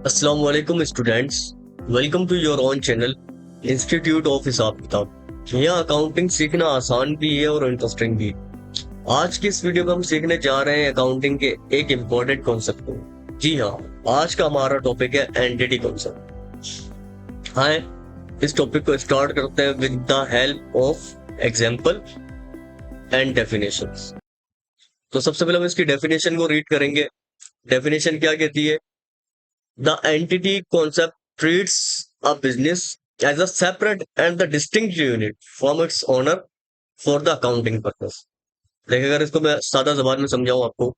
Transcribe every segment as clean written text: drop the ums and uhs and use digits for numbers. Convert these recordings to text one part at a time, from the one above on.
अस्सलाम वालेकुम students. Welcome to your own channel institute of Hisab Kitab. यहाँ अकाउंटिंग सीखना आसान भी है और इंटरेस्टिंग भी। आज की इस वीडियो में हम सीखने जा रहे हैं अकाउंटिंग के एक इम्पोर्टेंट कॉन्सेप्ट को। जी हाँ, आज का हमारा टॉपिक है एंटिटी कॉन्सेप्ट। हाँ, इस टॉपिक को स्टार्ट करते हैं with the help of example and definitions. तो सबसे पहले हम इसकी डेफिनेशन को रीड करेंगे। डेफिनेशन क्या कहती है? The entity concept treats a business as a separate and the distinct unit from its owner for the accounting purpose। देखिए, अगर इसको मैं सादा जबान में समझाऊं आपको,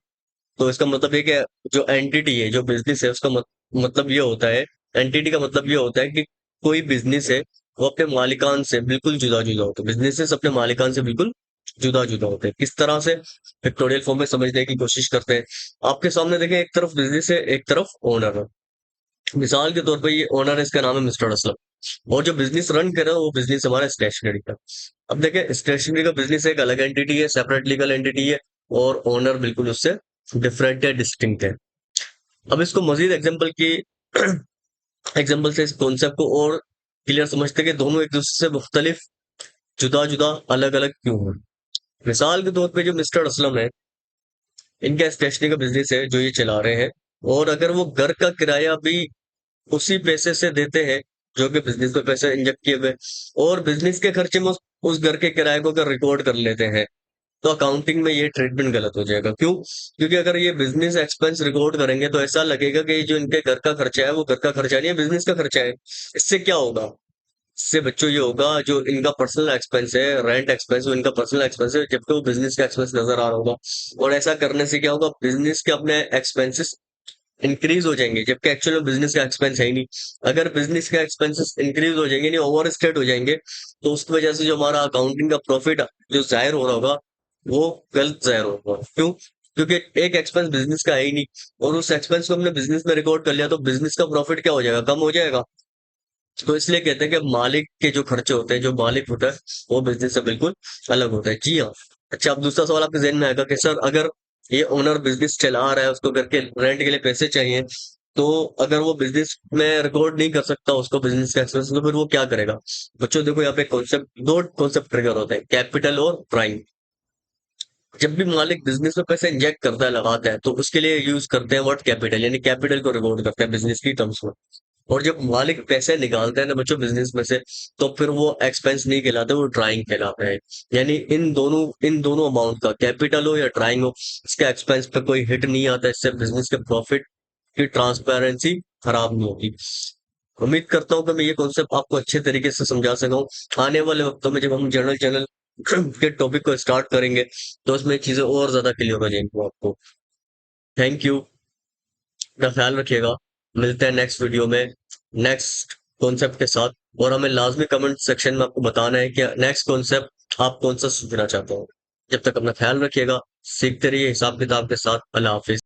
तो इसका मतलब ये कि जो एंटिटी है, जो बिजनेस है, उसका मतलब ये होता है, एंटिटी का मतलब ये होता है कि कोई बिजनेस है वो अपने मालिकान से बिल्कुल जुदा जुदा होता है। बिजनेसेस अपने मालिकान से बिल्कुल जुदा जुदा होते हैं। किस तरह से? पिक्टोरियल फॉर्म में समझने की कोशिश करते हैं। आपके सामने देखें, एक तरफ बिजनेस है, एक तरफ ओनर है। मिसाल के तौर पे ये ओनर है, इसका नाम है मिस्टर असलम, और जो बिजनेस रन कर रहा है वो बिजनेस हमारा स्टेशनरी का। अब देखें, स्टेशनरी का बिजनेस एक अलग एंटिटी है, सेपरेट लीगल एंटिटी है, और ओनर बिल्कुल उससे डिफरेंट है, डिस्टिंक्ट है। अब इसको मजीद एग्जांपल की एग्जांपल से इस कॉन्सेप्ट को और क्लियर समझते हैं कि दोनों एक दूसरे से मुख्तलिफ, जुदा जुदा, अलग अलग क्यों है। मिसाल के तौर पे जो मिस्टर असलम है, इनका स्टेशनरी का बिजनेस है जो ये चला रहे हैं, और अगर वो घर का किराया भी उसी पैसे से देते हैं जो कि बिजनेस में पैसे इंजेक्ट किए हुए, और बिजनेस के खर्चे में उस घर के किराए को अगर रिकॉर्ड कर लेते हैं, तो अकाउंटिंग में ये ट्रीटमेंट गलत हो जाएगा। क्यों? क्योंकि अगर ये बिजनेस एक्सपेंस रिकॉर्ड करेंगे तो ऐसा लगेगा कि जो इनके घर का खर्चा है वो घर का खर्चा नहीं है, बिजनेस का खर्चा है। इससे क्या होगा? इससे बच्चों ये होगा, जो इनका पर्सनल एक्सपेंस है, रेंट एक्सपेंस, वो इनका पर्सनल एक्सपेंस है, जबकि वो बिजनेस का एक्सपेंस नजर आ रहा होगा। और ऐसा करने से क्या होगा? बिजनेस के अपने एक्सपेंसेस इंक्रीज हो जाएंगे, जबकि एक्चुअल में बिजनेस का एक्सपेंस है ही नहीं। अगर बिजनेस का एक्सपेंसेस इंक्रीज हो जाएंगे, नहीं ओवर स्टेट हो जाएंगे, तो उसकी वजह से जो हमारा अकाउंटिंग का प्रॉफिट जो जाहिर हो रहा होगा वो गलत जाहिर होगा। क्यों? क्योंकि एक एक्सपेंस बिजनेस का है ही नहीं, और उस एक्सपेंस को हमने बिजनेस में रिकॉर्ड कर लिया, तो बिजनेस का प्रॉफिट क्या हो जाएगा? कम हो जाएगा। तो इसलिए कहते हैं कि मालिक के जो खर्चे होते हैं, जो मालिक होता है, वो बिजनेस से बिल्कुल अलग होता है। जी हाँ। अच्छा, अब दूसरा सवाल आपके जहन में आएगा कि सर, अगर ये ओनर बिजनेस चला रहा है, उसको घर के रेंट के लिए पैसे चाहिए, तो अगर वो बिजनेस में रिकॉर्ड नहीं कर सकता उसको बिजनेस का एक्सपेंस, तो फिर वो क्या करेगा? बच्चों देखो, यहाँ पे कॉन्सेप्ट, दो कॉन्सेप्ट ट्रिगर होते हैं, कैपिटल और प्राइम। जब भी मालिक बिजनेस में पैसे इंजेक्ट करता है, लगाता है, तो उसके लिए यूज करते हैं वर्ड कैपिटल, यानी कैपिटल को रिकॉर्ड करते हैं बिजनेस की टर्म्स में। और जब मालिक पैसे निकालता है ना बच्चों बिजनेस में से, तो फिर वो एक्सपेंस नहीं कहलाते, वो ड्राइंग कहलाता है। यानी इन दोनों अमाउंट का, कैपिटल हो या ड्राइंग हो, इसका एक्सपेंस पे कोई हिट नहीं आता। इससे बिजनेस के प्रॉफिट की ट्रांसपेरेंसी खराब नहीं होगी। उम्मीद करता हूँ कि मैं ये कॉन्सेप्ट आपको अच्छे तरीके से समझा सका हूँ। आने वाले वक्तों में जब हम जनरल चैनल के टॉपिक को स्टार्ट करेंगे, तो उसमें चीजें और ज्यादा क्लियर हो जाएंगी आपको। Thank you. अपना ख्याल रखिएगा। मिलते हैं नेक्स्ट वीडियो में नेक्स्ट कॉन्सेप्ट के साथ। और हमें लाजमी कमेंट सेक्शन में आपको बताना है कि नेक्स्ट कॉन्सेप्ट आप कौन सा सीखना चाहते हो। जब तक अपना ख्याल रखिएगा, सीखते रहिए हिसाब किताब के साथ। अल्लाह हाफिज।